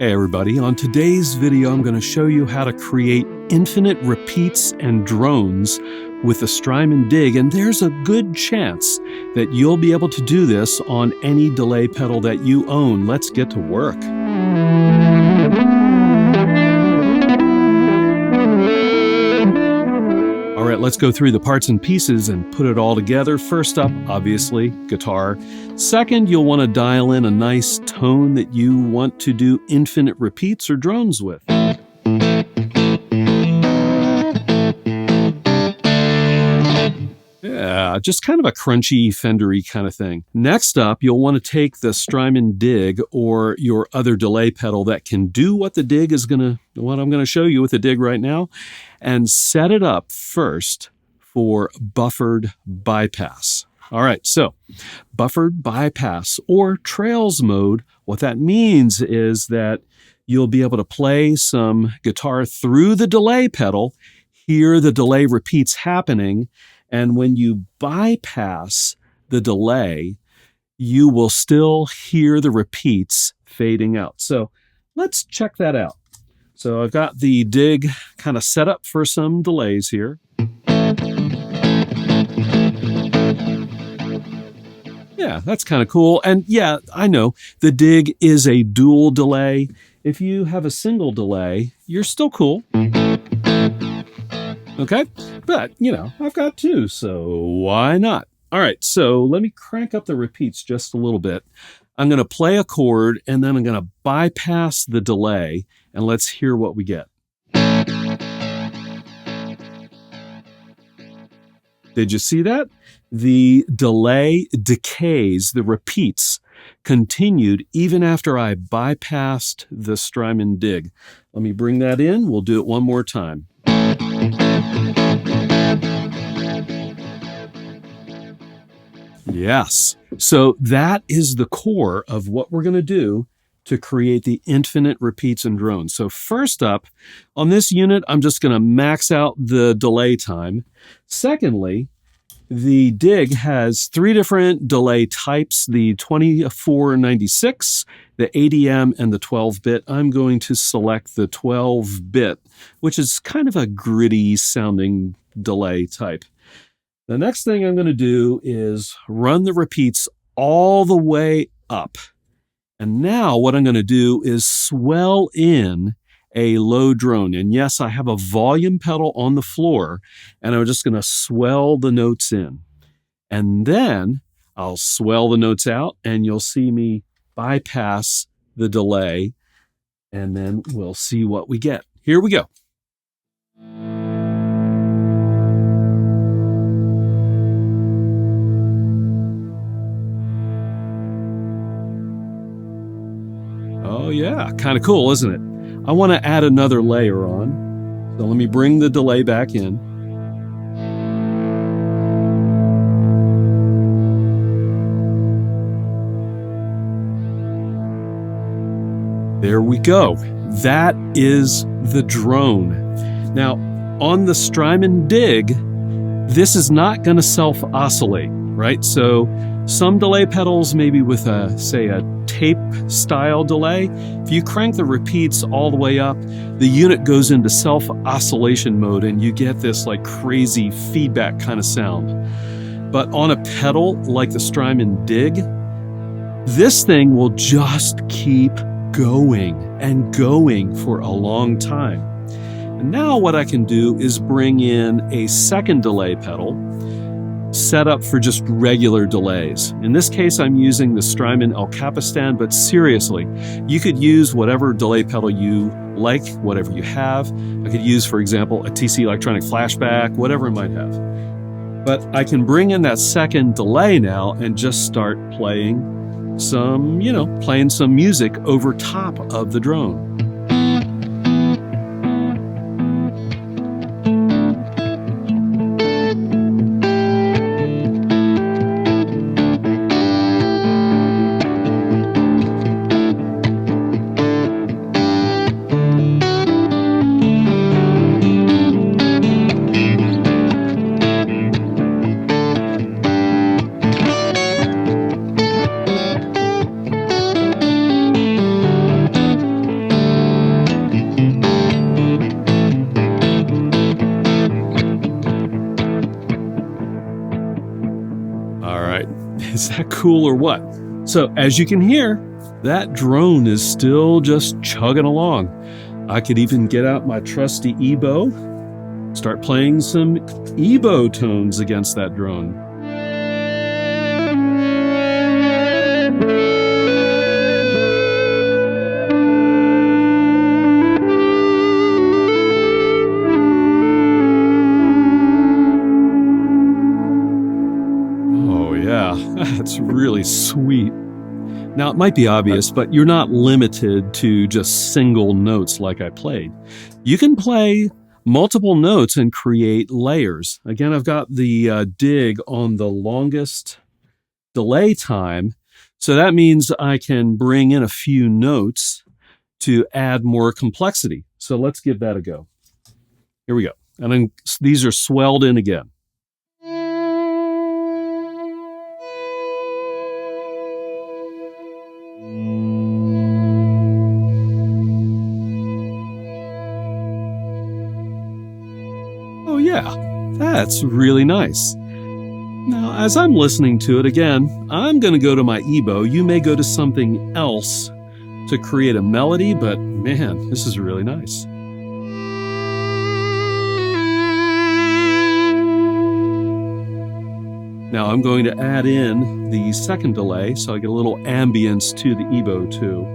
Hey everybody, on today's video I'm going to show you how to create infinite repeats and drones with the Strymon Dig, and there's a good chance that you'll be able to do this on any delay pedal that you own. Let's get to work. All right, let's go through the parts and pieces and put it all together. First up, obviously, guitar. Second, you'll want to dial in a nice tone that you want to do infinite repeats or drones with. Yeah, just kind of a crunchy, Fender-y kind of thing. Next up, you'll want to take the Strymon Dig or your other delay pedal that can do what the Dig is what I'm gonna show you with the Dig right now, and set it up first for buffered bypass. All right, so buffered bypass or trails mode, what that means is that you'll be able to play some guitar through the delay pedal, hear the delay repeats happening, and when you bypass the delay, you will still hear the repeats fading out. So let's check that out. So I've got the Dig kind of set up for some delays here. Yeah, that's kind of cool. And yeah, I know the Dig is a dual delay. If you have a single delay, you're still cool. Okay, but you know, I've got two, so why not? All right, so let me crank up the repeats just a little bit. I'm going to play a chord and then I'm going to bypass the delay, and let's hear what we get. Did you see that? The delay decays, the repeats continued even after I bypassed the Strymon Dig. Let me bring that in. We'll do it one more time. Yes, so that is the core of what we're going to do to create the infinite repeats and drones. So first up, on this unit, I'm just going to max out the delay time. Secondly, the Dig has three different delay types, the 2496, the ADM, and the 12-bit. I'm going to select the 12-bit, which is kind of a gritty sounding delay type. The next thing I'm going to do is run the repeats all the way up. And now what I'm going to do is swell in a low drone. And yes, I have a volume pedal on the floor, and I'm just going to swell the notes in. And then I'll swell the notes out, and you'll see me bypass the delay, and then we'll see what we get. Here we go. Oh yeah, kind of cool, isn't it? I want to add another layer on. So let me bring the delay back in. There we go. That is the drone. Now, on the Strymon Dig, this is not going to self-oscillate, right? So some delay pedals, maybe with say a tape style delay, if you crank the repeats all the way up, the unit goes into self-oscillation mode and you get this like crazy feedback kind of sound. But on a pedal like the Strymon Dig, this thing will just keep going and going for a long time. And now what I can do is bring in a second delay pedal set up for just regular delays. In this case, I'm using the Strymon El Capistan, but seriously, you could use whatever delay pedal you like, whatever you have. I could use, for example, a TC Electronic Flashback, whatever it might have. But I can bring in that second delay now and just start playing some, playing some music over top of the drone. cool or what? So as you can hear, that drone is still just chugging along. I could even get out my trusty ebow, start playing some ebow tones against that drone. Oh yeah, that's really sweet. Now, it might be obvious, but you're not limited to just single notes like I played. You can play multiple notes and create layers. Again, I've got the dig on the longest delay time, so that means I can bring in a few notes to add more complexity. So let's give that a go. Here we go. And then these are swelled in again. Oh yeah, that's really nice. Now, as I'm listening to it again, I'm going to go to my ebow. You may go to something else to create a melody, but man, this is really nice. Now I'm going to add in the second delay, so I get a little ambience to the ebow too.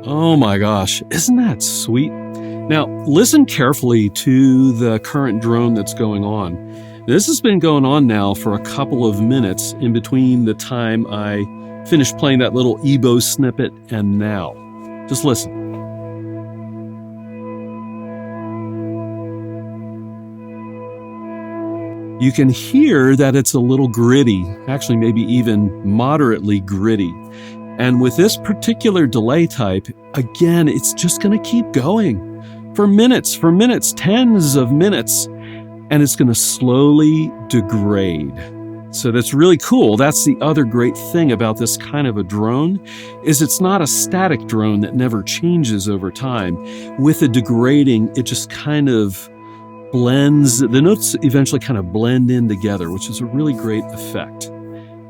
Oh my gosh, isn't that sweet? Now, listen carefully to the current drone that's going on. This has been going on now for a couple of minutes in between the time I finished playing that little ebow snippet and now. Just listen. You can hear that it's a little gritty, actually maybe even moderately gritty. And with this particular delay type, again, it's just going to keep going for minutes, tens of minutes, and it's going to slowly degrade. So that's really cool. That's the other great thing about this kind of a drone, is it's not a static drone that never changes over time. With the degrading, it just kind of blends, the notes eventually kind of blend in together, which is a really great effect.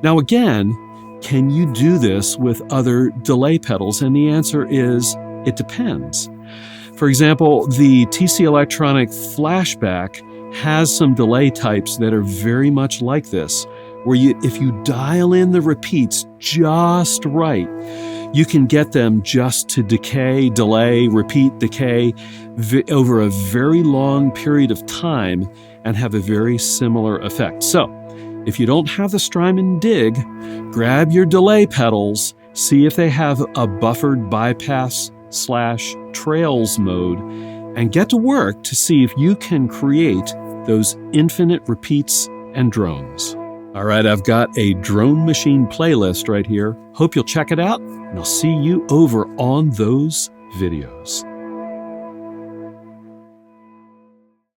Now again, can you do this with other delay pedals? And the answer is, it depends. For example, the TC Electronic Flashback has some delay types that are very much like this, where if you dial in the repeats just right, you can get them just to decay, delay, repeat, decay over a very long period of time and have a very similar effect. So, if you don't have the Strymon dig, grab your delay pedals, see if they have a buffered bypass/trails mode, and get to work to see if you can create those infinite repeats and drones. All right, I've got a drone machine playlist right here. Hope you'll check it out, and I'll see you over on those videos.